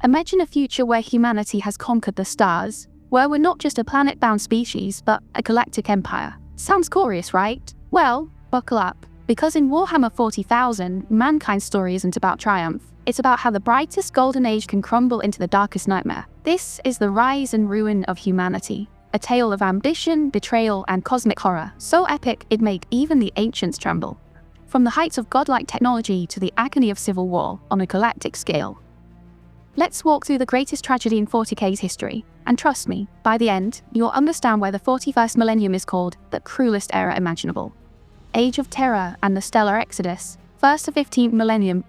Imagine a future where humanity has conquered the stars, where we're not just a planet-bound species, but a galactic empire. Sounds glorious, right? Well, buckle up, because in Warhammer 40,000, mankind's story isn't about triumph. It's about how the brightest golden age can crumble into the darkest nightmare. This is the rise and ruin of humanity. A tale of ambition, betrayal, and cosmic horror, so epic it'd make even the ancients tremble. From the heights of godlike technology to the agony of civil war on a galactic scale. Let's walk through the greatest tragedy in 40K's history, and trust me, by the end, you'll understand why the 41st millennium is called the cruelest era imaginable. Age of Terror and the Stellar Exodus, 1st to 15th millennium.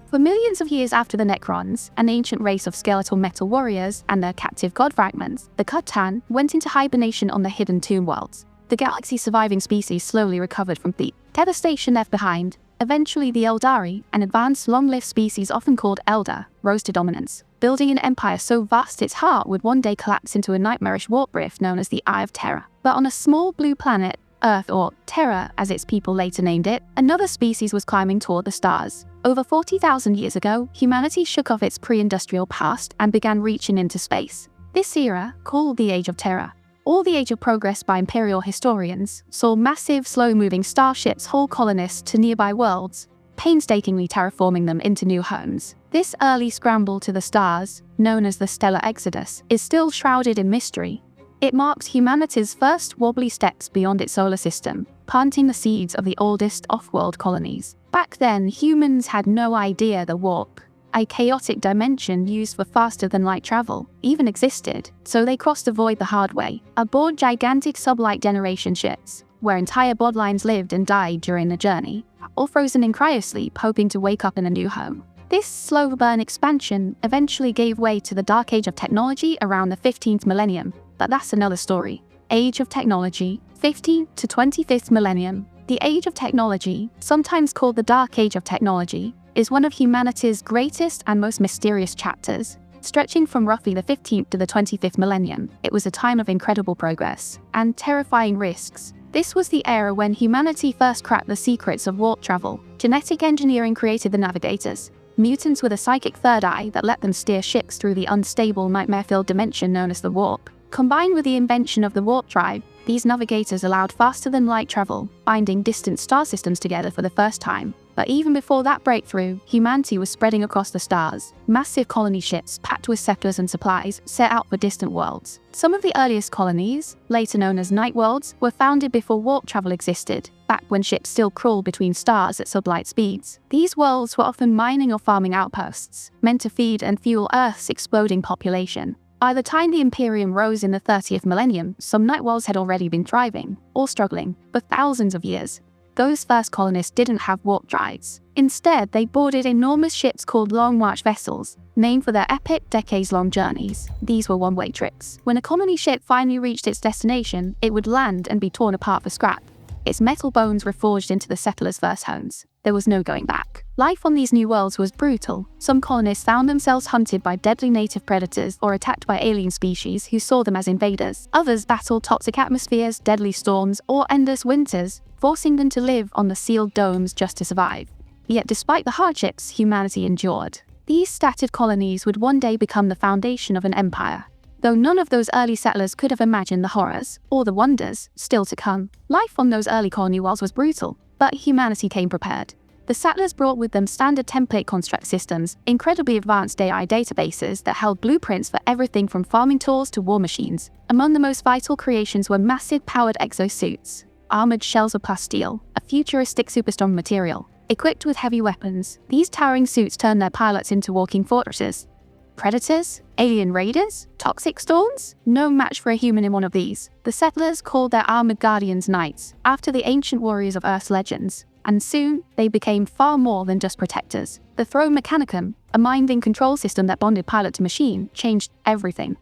For millions of years after the Necrons, an ancient race of skeletal metal warriors and their captive god fragments, the C'tan went into hibernation on the hidden tomb worlds. The galaxy's surviving species slowly recovered from the devastation left behind. Eventually the Eldari, an advanced long-lived species often called Elder, rose to dominance, building an empire so vast its heart would one day collapse into a nightmarish warp rift known as the Eye of Terror. But on a small blue planet, Earth, or Terra as its people later named it, another species was climbing toward the stars. Over 40,000 years ago, humanity shook off its pre-industrial past and began reaching into space. This era, called the Age of Terror, or the Age of Progress by Imperial historians, saw massive, slow-moving starships haul colonists to nearby worlds, painstakingly terraforming them into new homes. This early scramble to the stars, known as the Stellar Exodus, is still shrouded in mystery. It marked humanity's first wobbly steps beyond its solar system, planting the seeds of the oldest off-world colonies. Back then, humans had no idea the warp, a chaotic dimension used for faster-than-light travel, even existed, so they crossed the void the hard way, aboard gigantic sublight generation ships, where entire bloodlines lived and died during the journey, or frozen in cryosleep hoping to wake up in a new home. This slow-burn expansion eventually gave way to the Dark Age of technology around the 15th millennium, but that's another story. Age of Technology, 15th to 25th millennium. The Age of Technology, sometimes called the Dark Age of Technology, is one of humanity's greatest and most mysterious chapters. Stretching from roughly the 15th to the 25th millennium, it was a time of incredible progress and terrifying risks. This was the era when humanity first cracked the secrets of warp travel. Genetic engineering created the navigators, mutants with a psychic third eye that let them steer ships through the unstable, nightmare-filled dimension known as the warp. Combined with the invention of the warp drive, these navigators allowed faster-than-light travel, binding distant star systems together for the first time. But even before that breakthrough, humanity was spreading across the stars. Massive colony ships, packed with settlers and supplies, set out for distant worlds. Some of the earliest colonies, later known as night worlds, were founded before warp travel existed, back when ships still crawled between stars at sublight speeds. These worlds were often mining or farming outposts, meant to feed and fuel Earth's exploding population. By the time the Imperium rose in the 30th millennium, some night worlds had already been thriving, or struggling, for thousands of years. Those first colonists didn't have warp drives. Instead, they boarded enormous ships called Long March vessels, named for their epic, decades-long journeys. These were one-way trips. When a colony ship finally reached its destination, it would land and be torn apart for scrap. Its metal bones were forged into the settlers' first homes. There was no going back. Life on these new worlds was brutal. Some colonists found themselves hunted by deadly native predators or attacked by alien species who saw them as invaders. Others battled toxic atmospheres, deadly storms, or endless winters, forcing them to live on the sealed domes just to survive. Yet despite the hardships humanity endured, these scattered colonies would one day become the foundation of an empire. Though none of those early settlers could have imagined the horrors, or the wonders, still to come. Life on those early colony worlds was brutal, but humanity came prepared. The settlers brought with them standard template construct systems, incredibly advanced AI databases that held blueprints for everything from farming tools to war machines. Among the most vital creations were massive powered exosuits, armored shells of plasteel, a futuristic superstrong material. Equipped with heavy weapons, these towering suits turned their pilots into walking fortresses. Predators? Alien raiders? Toxic storms? No match for a human in one of these. The settlers called their armored guardians knights, after the ancient warriors of Earth's legends. And soon, they became far more than just protectors. The Throne Mechanicum, a mind-in control system that bonded pilot to machine, changed everything.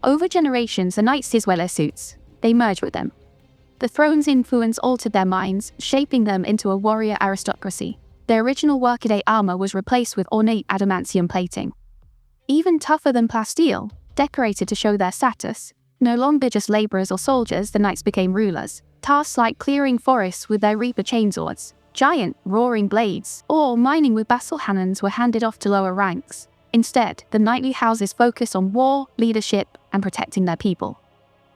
Over generations, the knights did wear their suits. They merged with them. The throne's influence altered their minds, shaping them into a warrior aristocracy. Their original workaday armor was replaced with ornate adamantium plating. Even tougher than plasteel, decorated to show their status. No longer just laborers or soldiers, the knights became rulers. Tasks like clearing forests with their reaper chainswords, giant, roaring blades, or mining with basal cannons were handed off to lower ranks. Instead, the knightly houses focused on war, leadership, and protecting their people.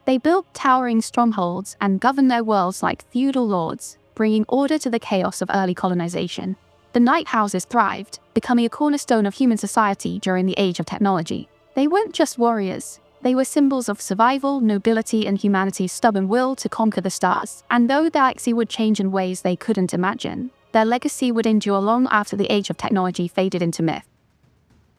They built towering strongholds and governed their worlds like feudal lords, bringing order to the chaos of early colonization. The knight houses thrived, becoming a cornerstone of human society during the age of technology. They weren't just warriors. They were symbols of survival, nobility, and humanity's stubborn will to conquer the stars. And though the galaxy would change in ways they couldn't imagine, their legacy would endure long after the age of technology faded into myth.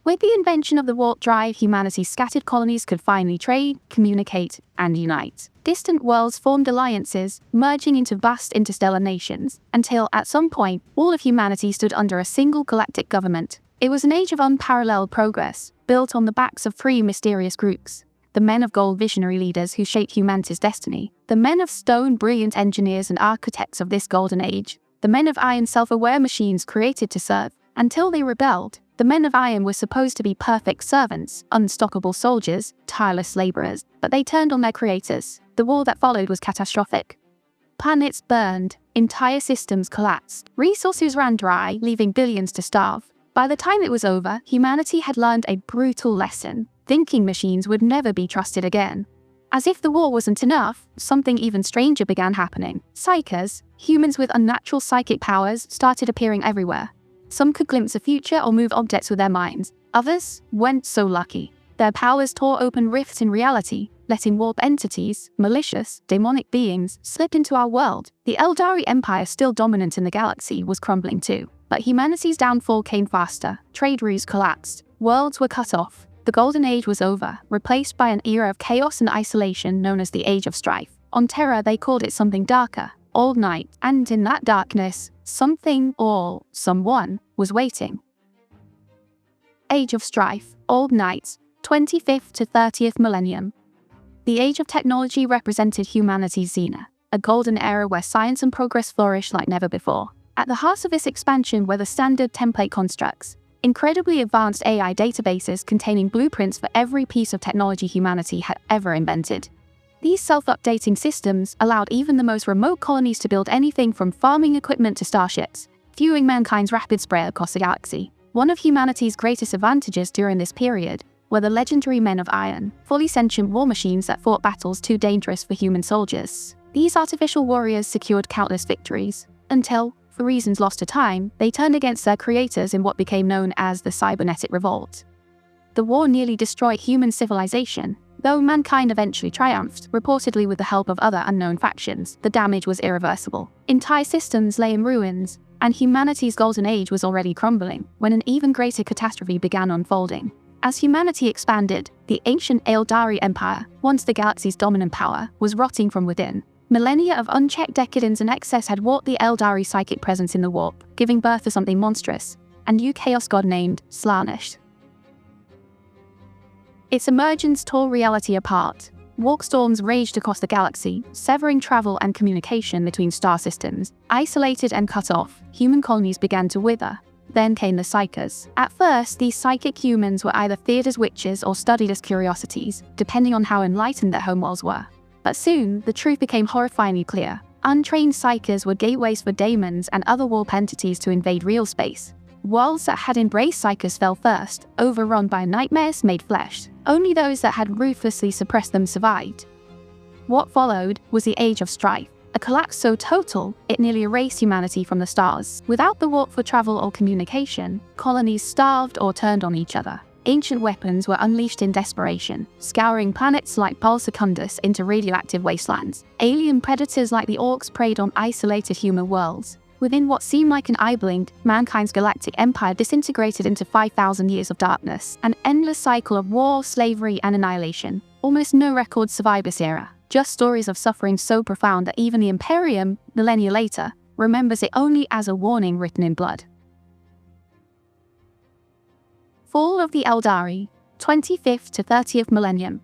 With the invention of the warp drive, humanity's scattered colonies could finally trade, communicate, and unite. Distant worlds formed alliances, merging into vast interstellar nations, until, at some point, all of humanity stood under a single galactic government. It was an age of unparalleled progress, built on the backs of three mysterious groups: the men of gold, visionary leaders who shaped humanity's destiny; the men of stone, brilliant engineers and architects of this golden age; the men of iron, self-aware machines created to serve. Until they rebelled, the men of iron were supposed to be perfect servants, unstoppable soldiers, tireless laborers, but they turned on their creators. The war that followed was catastrophic. Planets burned, entire systems collapsed, resources ran dry, leaving billions to starve. By the time it was over, humanity had learned a brutal lesson: thinking machines would never be trusted again. As if the war wasn't enough, something even stranger began happening. Psykers, humans with unnatural psychic powers, started appearing everywhere. Some could glimpse the future or move objects with their minds. Others weren't so lucky. Their powers tore open rifts in reality, letting warp entities, malicious, demonic beings, slip into our world. The Eldari Empire, still dominant in the galaxy, was crumbling too. But humanity's downfall came faster. Trade routes collapsed. Worlds were cut off. The Golden Age was over, replaced by an era of chaos and isolation known as the Age of Strife. On Terra, they called it something darker: Old Night. And in that darkness, something or someone was waiting. Age of Strife, Old Night, 25th to 30th millennium. The age of technology represented humanity's zenith, a golden era where science and progress flourished like never before. At the heart of this expansion were the standard template constructs, incredibly advanced AI databases containing blueprints for every piece of technology humanity had ever invented. These self-updating systems allowed even the most remote colonies to build anything from farming equipment to starships, fueling mankind's rapid spread across the galaxy. One of humanity's greatest advantages during this period were the legendary men of iron, fully sentient war machines that fought battles too dangerous for human soldiers. These artificial warriors secured countless victories, until, for reasons lost to time, they turned against their creators in what became known as the Cybernetic Revolt. The war nearly destroyed human civilization. Though mankind eventually triumphed, reportedly with the help of other unknown factions, the damage was irreversible. Entire systems lay in ruins, and humanity's golden age was already crumbling when an even greater catastrophe began unfolding. As humanity expanded, the ancient Eldari Empire, once the galaxy's dominant power, was rotting from within. Millennia of unchecked decadence and excess had warped the Eldari psychic presence in the warp, giving birth to something monstrous, a new chaos god named Slaanesh. Its emergence tore reality apart. Walkstorms raged across the galaxy, severing travel and communication between star systems. Isolated and cut off, human colonies began to wither. Then came the Psykers. At first, these psychic humans were either feared as witches or studied as curiosities, depending on how enlightened their homeworlds were. But soon, the truth became horrifyingly clear. Untrained Psykers were gateways for daemons and other warp entities to invade real space. Worlds that had embraced Psykers fell first, overrun by nightmares made flesh. Only those that had ruthlessly suppressed them survived. What followed was the Age of Strife, a collapse so total it nearly erased humanity from the stars. Without the warp for travel or communication, colonies starved or turned on each other. Ancient weapons were unleashed in desperation, scouring planets like Pol Secundus into radioactive wastelands. Alien predators like the Orcs preyed on isolated human worlds. Within what seemed like an eye blink, mankind's galactic empire disintegrated into 5,000 years of darkness, an endless cycle of war, slavery, and annihilation. Almost no records survive this era, just stories of suffering so profound that even the Imperium, millennia later, remembers it only as a warning written in blood. Fall of the Eldari, 25th to 30th millennium.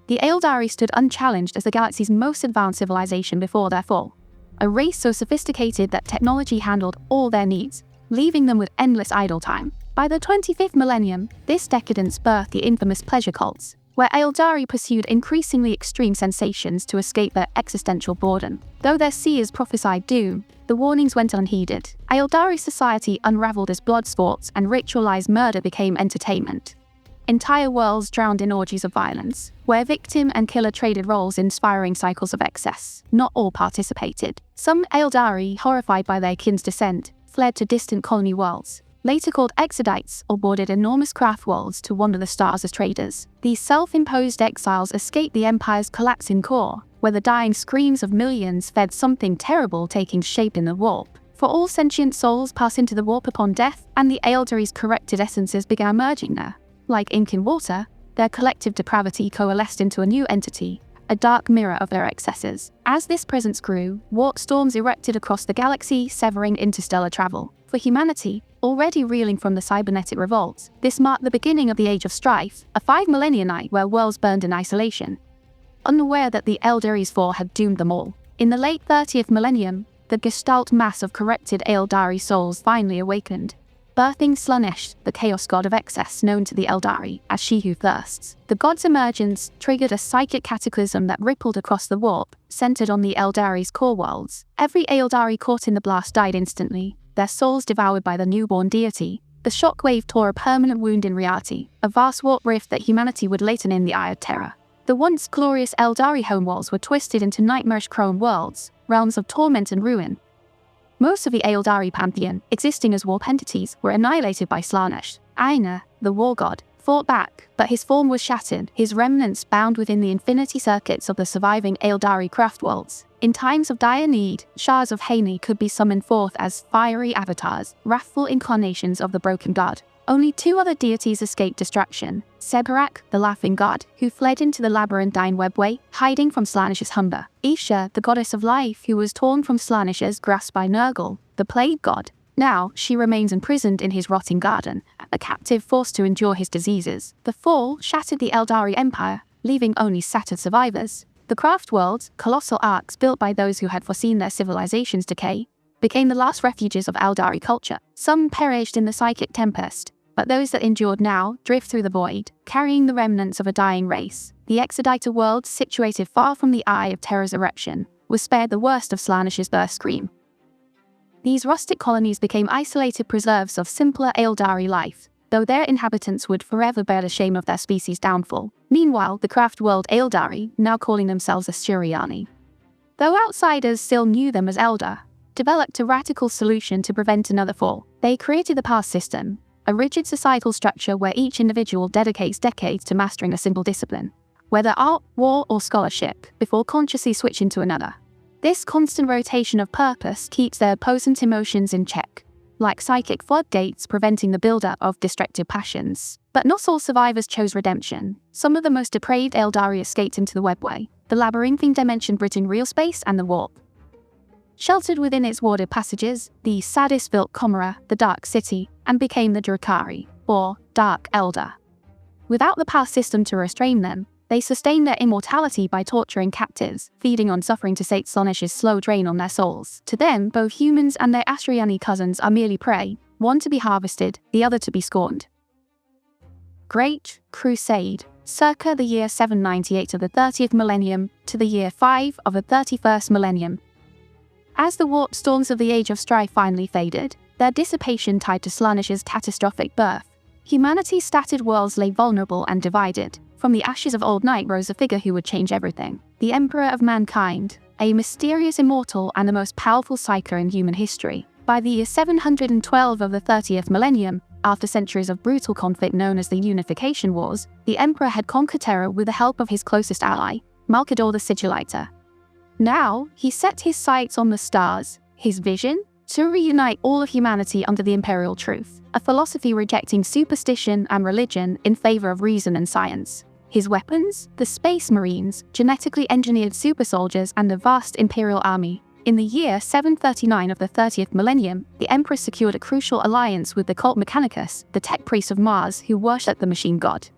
The Eldari stood unchallenged as the galaxy's most advanced civilization before their fall. A race so sophisticated that technology handled all their needs, leaving them with endless idle time. By the 25th millennium, this decadence birthed the infamous pleasure cults. where Eldari pursued increasingly extreme sensations to escape their existential boredom. Though their seers prophesied doom, the warnings went unheeded. Eldari society unraveled as blood sports and ritualized murder became entertainment. Entire worlds drowned in orgies of violence, where victim and killer traded roles in inspiring cycles of excess. Not all participated. Some Eldari, horrified by their kin's descent, fled to distant colony worlds, later called Exodites, or boarded enormous craft worlds to wander the stars as traders. These self-imposed exiles escaped the Empire's collapsing core, where the dying screams of millions fed something terrible taking shape in the warp. For all sentient souls pass into the warp upon death, and the Eldari's corrected essences began merging there. Like ink in water, their collective depravity coalesced into a new entity, a dark mirror of their excesses. As this presence grew, warp storms erupted across the galaxy, severing interstellar travel. For humanity, already reeling from the cybernetic revolt, this marked the beginning of the Age of Strife, a 5-millennia night where worlds burned in isolation, unaware that the Eldari's fall had doomed them all. In the late 30th millennium, the gestalt mass of corrected Eldari souls finally awakened, birthing Slaanesh, the chaos god of excess known to the Eldari as she who thirsts. The god's emergence triggered a psychic cataclysm that rippled across the warp, centered on the Eldari's core worlds. Every Eldari caught in the blast died instantly, their souls devoured by the newborn deity. The shockwave tore a permanent wound in reality, a vast warp rift that humanity would later name the Eye of Terror. The once glorious Eldari homeworlds were twisted into nightmarish chrome worlds, realms of torment and ruin. Most of the Eldari pantheon, existing as warp entities, were annihilated by Slaanesh. Aina, the war god, fought back, but his form was shattered, his remnants bound within the infinity circuits of the surviving Eldari craft worlds. In times of dire need, shards of Haney could be summoned forth as fiery avatars, wrathful incarnations of the broken god. Only 2 other deities escaped destruction: Sebarak, the laughing god, who fled into the labyrinthine webway, hiding from Slaanesh's hunger; Isha, the goddess of life, who was torn from Slaanesh's grasp by Nurgle, the plague god. Now, she remains imprisoned in his rotting garden, a captive forced to endure his diseases. The fall shattered the Eldari Empire, leaving only scattered survivors. The craft worlds, colossal arcs built by those who had foreseen their civilization's decay, became the last refuges of Eldari culture. Some perished in the psychic tempest, but those that endured now drift through the void, carrying the remnants of a dying race. The Exodite world, situated far from the Eye of Terror's eruption, was spared the worst of Slaanesh's burst scream. These rustic colonies became isolated preserves of simpler Eldari life, though their inhabitants would forever bear the shame of their species' downfall. Meanwhile, the craft world Eldari, now calling themselves Asturiani, though outsiders still knew them as Eldar, developed a radical solution to prevent another fall. They created the pass system, a rigid societal structure where each individual dedicates decades to mastering a simple discipline, whether art, war, or scholarship, before consciously switching to another. This constant rotation of purpose keeps their potent emotions in check, like psychic floodgates preventing the buildup of destructive passions. But not all survivors chose redemption. Some of the most depraved Eldari escaped into the webway, the labyrinthine dimension bridging real space and the warp. Sheltered within its warded passages, the Sadist built Comora, the Dark City, and became the Drakari, or Dark Eldar. Without the pass system to restrain them, they sustained their immortality by torturing captives, feeding on suffering to sate Slaanesh's slow drain on their souls. To them, both humans and their Asturiani cousins are merely prey, one to be harvested, the other to be scorned. Great Crusade, circa the year 798 of the 30th millennium to the year 5 of the 31st millennium. As the warp storms of the Age of Strife finally faded, their dissipation tied to Slaanesh's catastrophic birth, humanity's scattered worlds lay vulnerable and divided. From the ashes of Old Night rose a figure who would change everything. The Emperor of Mankind, a mysterious immortal and the most powerful psyker in human history. By the year 712 of the 30th millennium, after centuries of brutal conflict known as the Unification Wars, the Emperor had conquered Terra with the help of his closest ally, Malcador the Sigilliter. Now, he set his sights on the stars, his vision, to reunite all of humanity under the imperial truth, a philosophy rejecting superstition and religion in favor of reason and science. His weapons? The Space Marines, genetically engineered super soldiers and a vast imperial army. In the year 739 of the 30th millennium, the Emperor secured a crucial alliance with the cult Mechanicus, the tech priest of Mars who worshipped the machine god.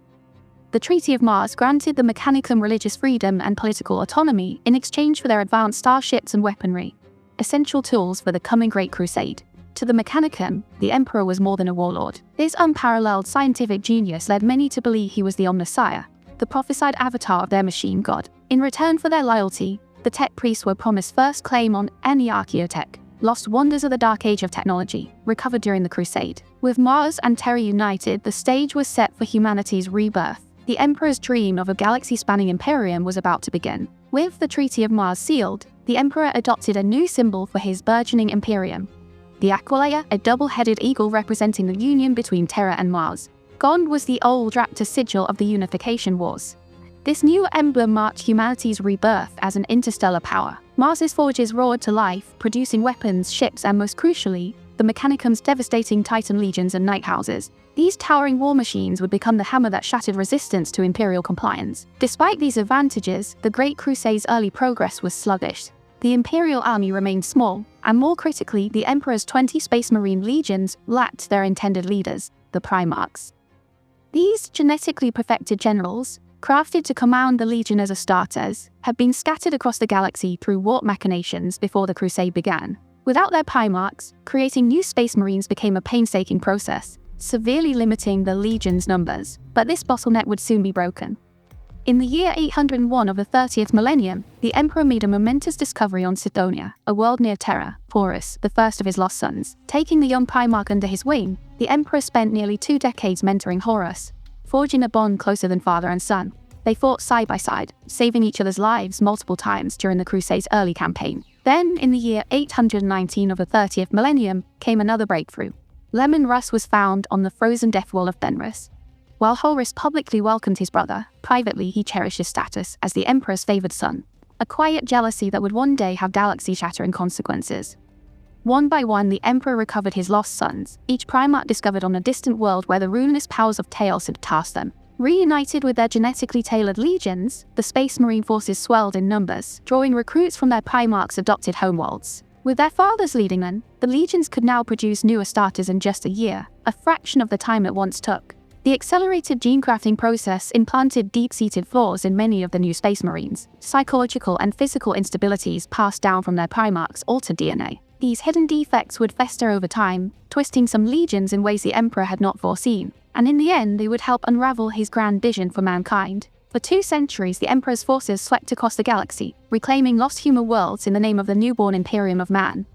The Treaty of Mars granted the Mechanicum religious freedom and political autonomy in exchange for their advanced starships and weaponry, essential tools for the coming Great Crusade. To the Mechanicum, the Emperor was more than a warlord. His unparalleled scientific genius led many to believe he was the Omnissiah, the prophesied avatar of their machine god. In return for their loyalty, the tech priests were promised first claim on any archaeotech, lost wonders of the dark age of technology, recovered during the Crusade. With Mars and Terra united, the stage was set for humanity's rebirth. The Emperor's dream of a galaxy-spanning Imperium was about to begin. With the Treaty of Mars sealed, the Emperor adopted a new symbol for his burgeoning Imperium: the Aquileia, a double-headed eagle representing the union between Terra and Mars. Gone was the old raptor sigil of the Unification Wars. This new emblem marked humanity's rebirth as an interstellar power. Mars's forges roared to life, producing weapons, ships, and most crucially, the Mechanicum's devastating Titan legions and night houses. These towering war machines would become the hammer that shattered resistance to Imperial compliance. Despite these advantages, the Great Crusade's early progress was sluggish. The Imperial army remained small, and more critically, the Emperor's 20 Space Marine legions lacked their intended leaders, the Primarchs. These genetically perfected generals, crafted to command the Legion as Astartes, had been scattered across the galaxy through warp machinations before the Crusade began. Without their Primarchs, creating new Space Marines became a painstaking process, severely limiting the Legion's numbers. But this bottleneck would soon be broken. In the year 801 of the 30th millennium, the Emperor made a momentous discovery on Sidonia, a world near Terra. Horus, the first of his lost sons. Taking the young Primarch under his wing, the Emperor spent nearly 2 decades mentoring Horus, forging a bond closer than father and son. They fought side by side, saving each other's lives multiple times during the Crusade's early campaign. Then, in the year 819 of the 30th millennium, came another breakthrough. Lemon Rus was found on the frozen death wall of Fenris. While Horus publicly welcomed his brother, privately he cherished his status as the Emperor's favored son. A quiet jealousy that would one day have galaxy-shattering consequences. One by one, the Emperor recovered his lost sons, each Primarch discovered on a distant world where the ruinous powers of Taos had tasked them. Reunited with their genetically tailored legions, the Space Marine forces swelled in numbers, drawing recruits from their Primarch's adopted homeworlds. With their fathers leading them, the legions could now produce new Astartes in just a year, a fraction of the time it once took. The accelerated gene crafting process implanted deep-seated flaws in many of the new Space Marines. Psychological and physical instabilities passed down from their Primarch's altered DNA. These hidden defects would fester over time, twisting some legions in ways the Emperor had not foreseen. And in the end, they would help unravel his grand vision for mankind. For 2 centuries, the Emperor's forces swept across the galaxy, reclaiming lost human worlds in the name of the newborn Imperium of Man.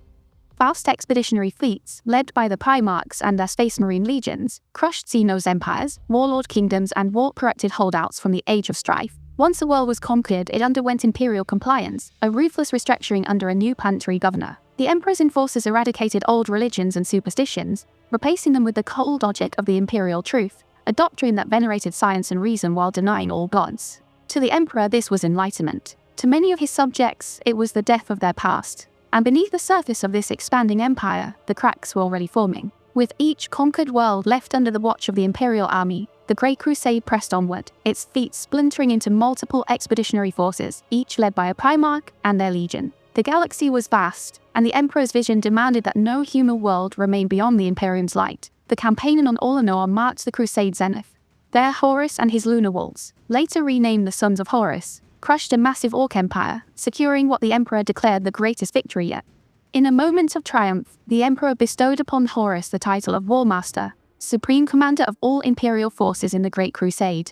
Vast expeditionary fleets, led by the Primarchs and their Space Marine legions, crushed Xenos empires, warlord kingdoms, and warp-corrupted holdouts from the Age of Strife. Once a world was conquered, it underwent Imperial compliance, a ruthless restructuring under a new planetary governor. The Emperor's enforcers eradicated old religions and superstitions, replacing them with the cold logic of the Imperial truth, a doctrine that venerated science and reason while denying all gods. To the Emperor, this was enlightenment. To many of his subjects, it was the death of their past. And beneath the surface of this expanding empire, the cracks were already forming. With each conquered world left under the watch of the Imperial army, the Great Crusade pressed onward, its fleet splintering into multiple expeditionary forces, each led by a Primarch and their legion. The galaxy was vast, and the Emperor's vision demanded that no human world remain beyond the Imperium's light. The campaign on Olanor marked the Crusade's zenith. There, Horus and his lunar wolves, later renamed the Sons of Horus, crushed a massive orc empire, securing what the Emperor declared the greatest victory yet. In a moment of triumph, the Emperor bestowed upon Horus the title of War Master, supreme commander of all Imperial forces in the Great Crusade.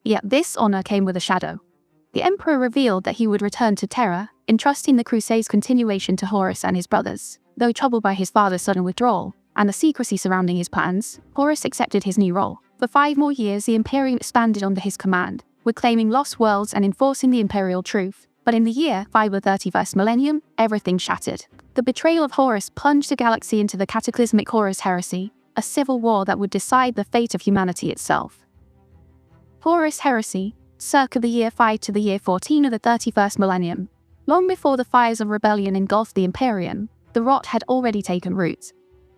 Yet this honor came with a shadow. The Emperor revealed that he would return to Terra, entrusting the Crusade's continuation to Horus and his brothers. Though troubled by his father's sudden withdrawal, and the secrecy surrounding his plans, Horus accepted his new role. For 5 more years, the Imperium expanded under his command, reclaiming lost worlds and enforcing the Imperial truth. But in the year 5 of the 31st millennium, everything shattered. The betrayal of Horus plunged the galaxy into the cataclysmic Horus Heresy, a civil war that would decide the fate of humanity itself. Horus Heresy, circa the year 5 to the year 14 of the 31st millennium. Long before the fires of rebellion engulfed the Imperium, the rot had already taken root.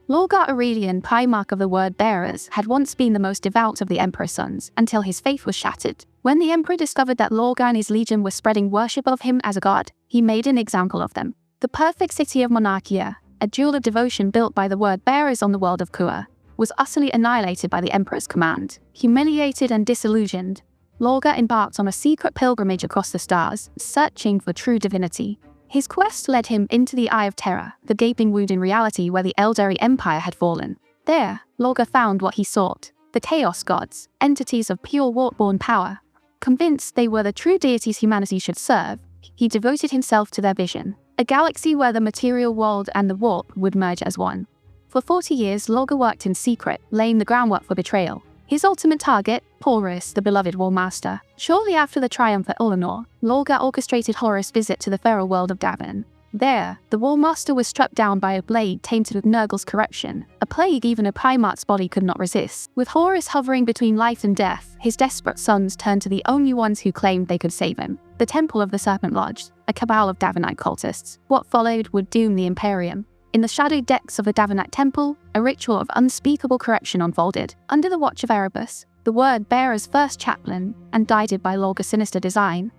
Lorgar Aurelian, Primarch of the Word-Bearers, had once been the most devout of the Emperor's sons, until his faith was shattered. When the Emperor discovered that Lorgar and his legion were spreading worship of him as a god, he made an example of them. The perfect city of Monarchia, a jewel of devotion built by the Word-Bearers on the world of Kua, was utterly annihilated by the Emperor's command. Humiliated and disillusioned, Lorgar embarked on a secret pilgrimage across the stars, searching for true divinity. His quest led him into the Eye of Terror, the gaping wound in reality where the Eldari Empire had fallen. There, Lorgar found what he sought, the Chaos Gods, entities of pure warp-born power. Convinced they were the true deities humanity should serve, he devoted himself to their vision, a galaxy where the material world and the warp would merge as one. For 40 years, Lorga worked in secret, laying the groundwork for betrayal. His ultimate target, Horus, the beloved War Master. Shortly after the triumph at Ullanor, Lorga orchestrated Horus' visit to the feral world of Davin. There, the War Master was struck down by a blade tainted with Nurgle's corruption, a plague even a Primarch's body could not resist. With Horus hovering between life and death, his desperate sons turned to the only ones who claimed they could save him, the Temple of the Serpent Lodge, a cabal of Davinite cultists. What followed would doom the Imperium. In the shadowed depths of the Davinite temple, a ritual of unspeakable corruption unfolded. Under the watch of Erebus, the Word-bearer's first chaplain, and guided by Lorga's sinister design,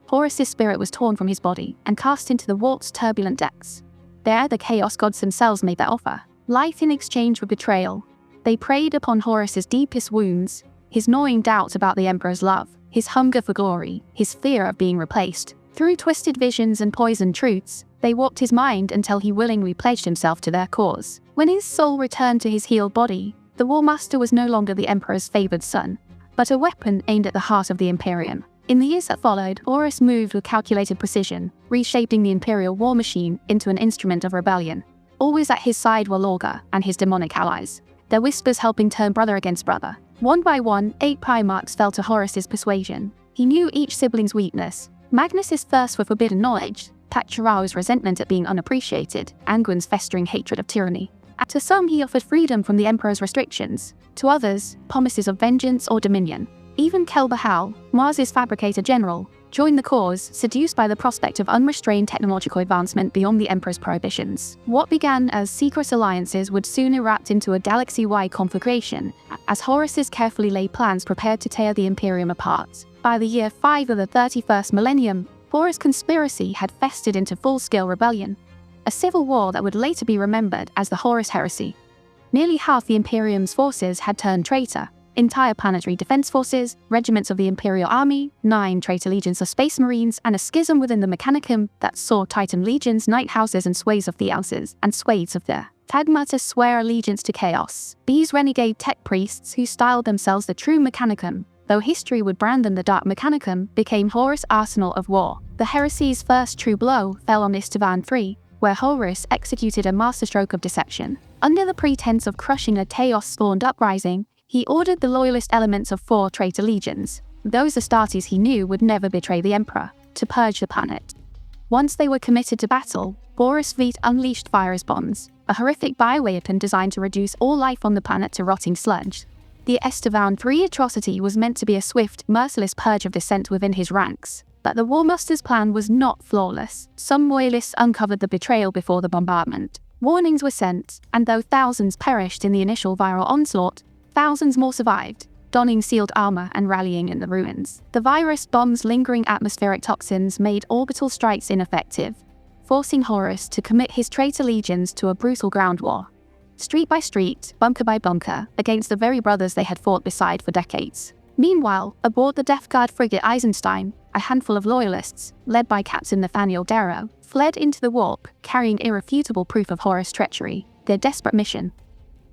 Horus's spirit was torn from his body and cast into the warp's turbulent depths. There, the Chaos Gods themselves made their offer, life in exchange for betrayal. They preyed upon Horus's deepest wounds, his gnawing doubt about the Emperor's love, his hunger for glory, his fear of being replaced. Through twisted visions and poisoned truths, they warped his mind until he willingly pledged himself to their cause. When his soul returned to his healed body, the War Master was no longer the Emperor's favored son, but a weapon aimed at the heart of the Imperium. In the years that followed, Horus moved with calculated precision, reshaping the Imperial war machine into an instrument of rebellion. Always at his side were Lorga and his demonic allies, their whispers helping turn brother against brother. One by one, 8 Primarchs fell to Horus's persuasion. He knew each sibling's weakness. Magnus's thirst for forbidden knowledge, Pacharao's resentment at being unappreciated, Anguin's festering hatred of tyranny. To some he offered freedom from the Emperor's restrictions, to others, promises of vengeance or dominion. Even Kelbahal, Mars's fabricator general, joined the cause, seduced by the prospect of unrestrained technological advancement beyond the Emperor's prohibitions. What began as secret alliances would soon erupt into a galaxy-wide conflagration, as Horus's carefully laid plans prepared to tear the Imperium apart. By the year 5 of the 31st millennium, Horus' conspiracy had festered into full-scale rebellion, a civil war that would later be remembered as the Horus Heresy. Nearly half the Imperium's forces had turned traitor. Entire planetary defense forces, regiments of the Imperial Army, 9 traitor legions of Space Marines, and a schism within the Mechanicum that saw Titan legions, night houses, and swathes of theouses, and swathes of the Tagmata swear allegiance to chaos. These renegade tech priests, who styled themselves the true Mechanicum, though history would brand them the Dark Mechanicum, became Horus' arsenal of war. The heresy's first true blow fell on Istvan III, where Horus executed a masterstroke of deception. Under the pretense of crushing a chaos-spawned uprising, he ordered the loyalist elements of 4 traitor legions, those Astartes he knew would never betray the Emperor, to purge the planet. Once they were committed to battle, Horus' fleet unleashed Virus bombs, a horrific bioweapon designed to reduce all life on the planet to rotting sludge. The Istvan III atrocity was meant to be a swift, merciless purge of dissent within his ranks. But the War Master's plan was not flawless. Some loyalists uncovered the betrayal before the bombardment. Warnings were sent, and though thousands perished in the initial viral onslaught, thousands more survived, donning sealed armor and rallying in the ruins. The virus bomb's lingering atmospheric toxins made orbital strikes ineffective, forcing Horus to commit his traitor legions to a brutal ground war. Street by street, bunker by bunker, against the very brothers they had fought beside for decades. Meanwhile, aboard the Death Guard frigate Eisenstein, a handful of loyalists, led by Captain Nathaniel Darrow, fled into the warp, carrying irrefutable proof of Horus' treachery. Their desperate mission: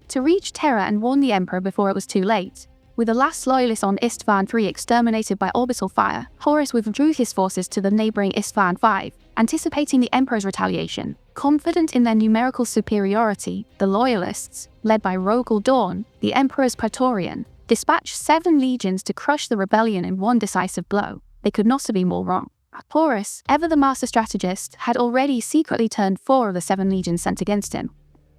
to reach Terra and warn the Emperor before it was too late. With the last loyalist on Istvan III exterminated by orbital fire, Horus withdrew his forces to the neighboring Istvan V, anticipating the Emperor's retaliation. Confident in their numerical superiority, the loyalists, led by Rogel Dawn, the Emperor's Praetorian, dispatched 7 legions to crush the rebellion in one decisive blow. They could not have been more wrong. Horus, ever the master strategist, had already secretly turned 4 of the 7 legions sent against him.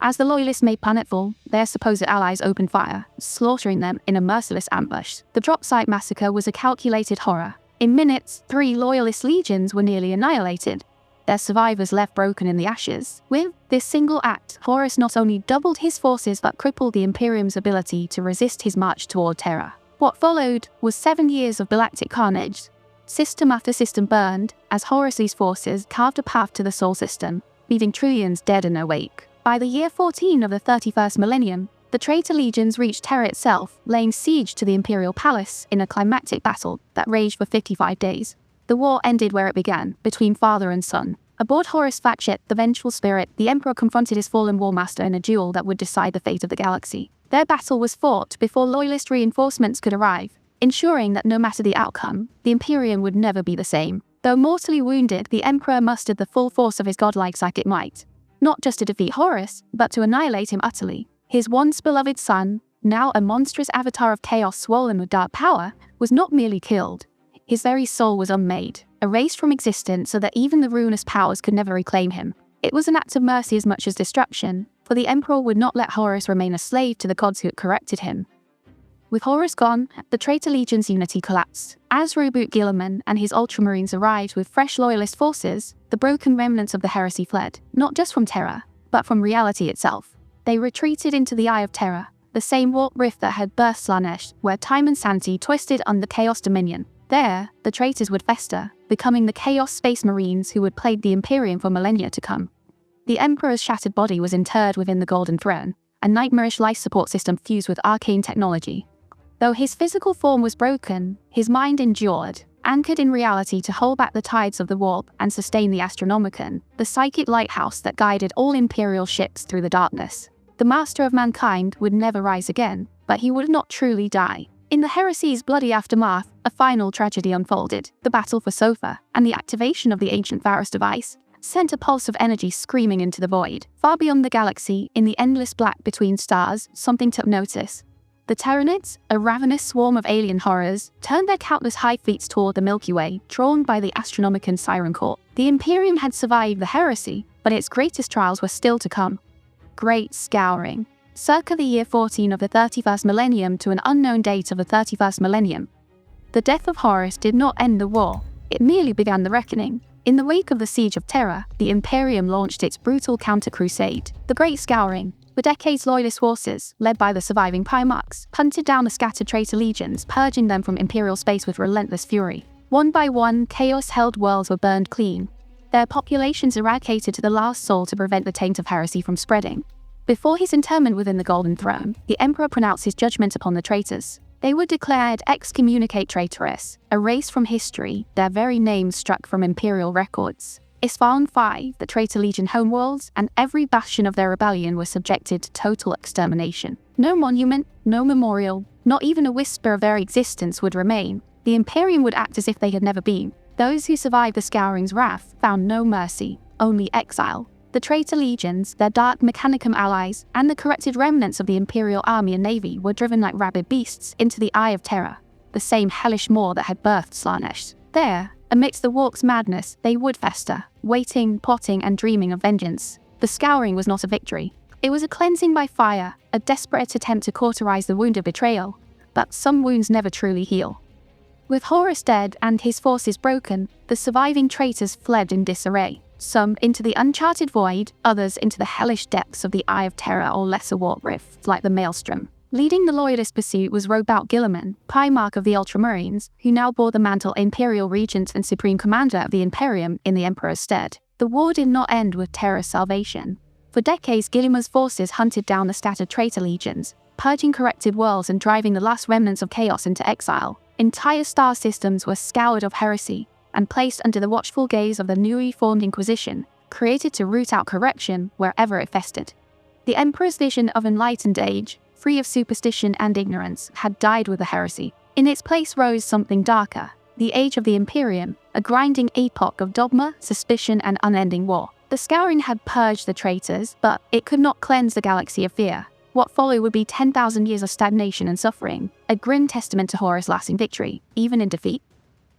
As the loyalists made planetfall, their supposed allies opened fire, slaughtering them in a merciless ambush. The drop site massacre was a calculated horror. In minutes, 3 loyalist legions were nearly annihilated, their survivors left broken in the ashes. With this single act, Horus not only doubled his forces but crippled the Imperium's ability to resist his march toward Terra. What followed was 7 years of galactic carnage. System after system burned, as Horus's forces carved a path to the Sol system, leaving trillions dead in their wake. By the year 14 of the 31st millennium, the traitor legions reached Terra itself, laying siege to the Imperial Palace in a climactic battle that raged for 55 days. The war ended where it began, between father and son. Aboard Horus' flagship, the Vengeful Spirit, the Emperor confronted his fallen War Master in a duel that would decide the fate of the galaxy. Their battle was fought before loyalist reinforcements could arrive. ensuring that no matter the outcome, the Imperium would never be the same. Though mortally wounded, the Emperor mustered the full force of his godlike psychic might, not just to defeat Horus, but to annihilate him utterly. His once beloved son, now a monstrous avatar of chaos swollen with dark power, was not merely killed. His very soul was unmade, erased from existence so that even the ruinous powers could never reclaim him. It was an act of mercy as much as destruction, for the Emperor would not let Horus remain a slave to the gods who had corrected him. With Horus gone, the traitor legion's unity collapsed. As Roboute Guilliman and his Ultramarines arrived with fresh loyalist forces, the broken remnants of the heresy fled, not just from Terra, but from reality itself. They retreated into the Eye of Terror, the same warped rift that had birthed Slaanesh, where time and sanity twisted under Chaos Dominion. There, the traitors would fester, becoming the Chaos Space Marines who would plague the Imperium for millennia to come. The Emperor's shattered body was interred within the Golden Throne, a nightmarish life support system fused with arcane technology. Though his physical form was broken, his mind endured, anchored in reality to hold back the tides of the warp and sustain the Astronomicon, the psychic lighthouse that guided all Imperial ships through the darkness. The master of mankind would never rise again, but he would not truly die. In the heresy's bloody aftermath, a final tragedy unfolded. The battle for Sofa, and the activation of the ancient Varus device, sent a pulse of energy screaming into the void. Far beyond the galaxy, in the endless black between stars, something took notice. The Tyranids, a ravenous swarm of alien horrors, turned their countless hive fleets toward the Milky Way, drawn by the Astronomicon Siren Court. The Imperium had survived the heresy, but its greatest trials were still to come. Great Scouring. Circa the year 14 of the 31st millennium to an unknown date of the 31st millennium. The death of Horus did not end the war, it merely began the reckoning. In the wake of the Siege of Terra, the Imperium launched its brutal counter-crusade. The Great Scouring, the Decade's loyalist forces, led by the surviving Primarchs, hunted down the scattered traitor legions, purging them from Imperial space with relentless fury. One by one, chaos-held worlds were burned clean, their populations eradicated to the last soul to prevent the taint of heresy from spreading. Before his interment within the Golden Throne, the Emperor pronounced his judgment upon the traitors. They were declared excommunicate traitorous, erased from history, their very names struck from Imperial records. Isfahan 5, the traitor legion homeworlds, and every bastion of their rebellion was subjected to total extermination. No monument, no memorial, not even a whisper of their existence would remain. The Imperium would act as if they had never been. Those who survived the Scouring's wrath found no mercy, only exile. The traitor legions, their dark Mechanicum allies, and the corrupted remnants of the Imperial army and navy were driven like rabid beasts into the Eye of Terror, the same hellish maw that had birthed Slaanesh. There, amidst the Walk's madness, they would fester, waiting, plotting, and dreaming of vengeance. The Scouring was not a victory. It was a cleansing by fire, a desperate attempt to cauterize the wound of betrayal. But some wounds never truly heal. With Horus dead and his forces broken, the surviving traitors fled in disarray. Some into the uncharted void, others into the hellish depths of the Eye of Terror or lesser warp rifts, like the Maelstrom. Leading the loyalist pursuit was Roboute Guilliman, Primarch of the Ultramarines, who now bore the mantle Imperial Regent and Supreme Commander of the Imperium in the Emperor's stead. The war did not end with Terra's salvation. For decades, Guilliman's forces hunted down the scattered traitor legions, purging corrupted worlds and driving the last remnants of chaos into exile. Entire star systems were scoured of heresy and placed under the watchful gaze of the newly formed Inquisition, created to root out corruption wherever it festered. The Emperor's vision of enlightened age, free of superstition and ignorance, had died with the heresy. In its place rose something darker, the Age of the Imperium, a grinding epoch of dogma, suspicion, and unending war. The Scouring had purged the traitors, but it could not cleanse the galaxy of fear. What followed would be 10,000 years of stagnation and suffering, a grim testament to Horus' lasting victory, even in defeat.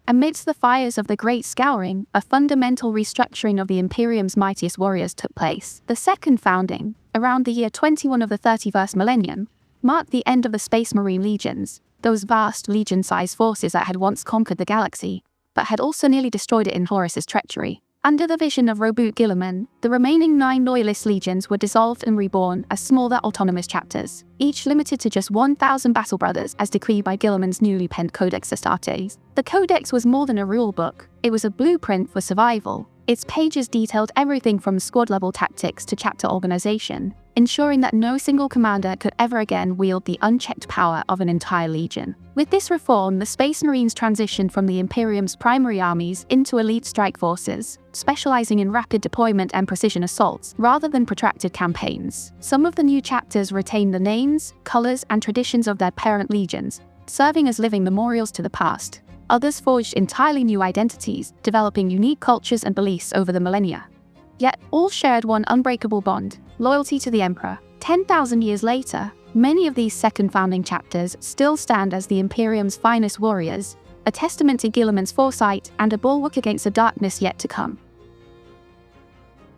Amidst the fires of the Great Scouring, a fundamental restructuring of the Imperium's mightiest warriors took place. The second founding, around the year 21 of the 31st millennium, marked the end of the Space Marine legions, those vast legion-sized forces that had once conquered the galaxy, but had also nearly destroyed it in Horus' treachery. Under the vision of Roboute Guilliman, the remaining 9 loyalist legions were dissolved and reborn as smaller autonomous chapters, each limited to just 1,000 battle brothers as decreed by Guilliman's newly penned Codex Astartes. The Codex was more than a rule book, it was a blueprint for survival. Its pages detailed everything from squad-level tactics to chapter organization, ensuring that no single commander could ever again wield the unchecked power of an entire legion. With this reform, the Space Marines transitioned from the Imperium's primary armies into elite strike forces, specializing in rapid deployment and precision assaults, rather than protracted campaigns. Some of the new chapters retained the names, colors, and traditions of their parent legions, serving as living memorials to the past. Others forged entirely new identities, developing unique cultures and beliefs over the millennia. Yet all shared one unbreakable bond: loyalty to the Emperor. 10,000 years later, many of these second founding chapters still stand as the Imperium's finest warriors, a testament to Guilliman's foresight and a bulwark against the darkness yet to come.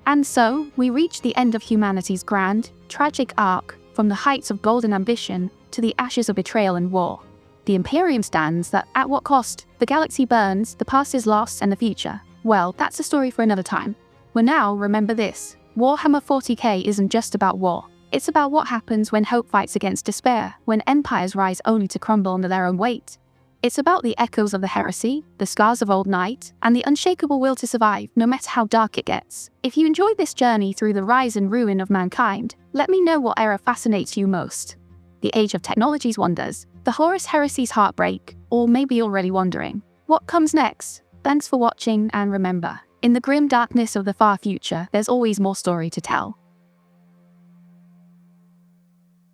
And so, we reach the end of humanity's grand, tragic arc, from the heights of golden ambition to the ashes of betrayal and war. The Imperium stands that, at what cost, the galaxy burns, the past is lost, and the future. Well, that's a story for another time. For now, remember this: Warhammer 40K isn't just about war. It's about what happens when hope fights against despair, when empires rise only to crumble under their own weight. It's about the echoes of the heresy, the scars of old night, and the unshakable will to survive, no matter how dark it gets. If you enjoyed this journey through the rise and ruin of mankind, let me know what era fascinates you most. The age of technology's wonders, the Horus Heresy's heartbreak, or maybe you're already wondering, what comes next? Thanks for watching, and remember, in the grim darkness of the far future, there's always more story to tell.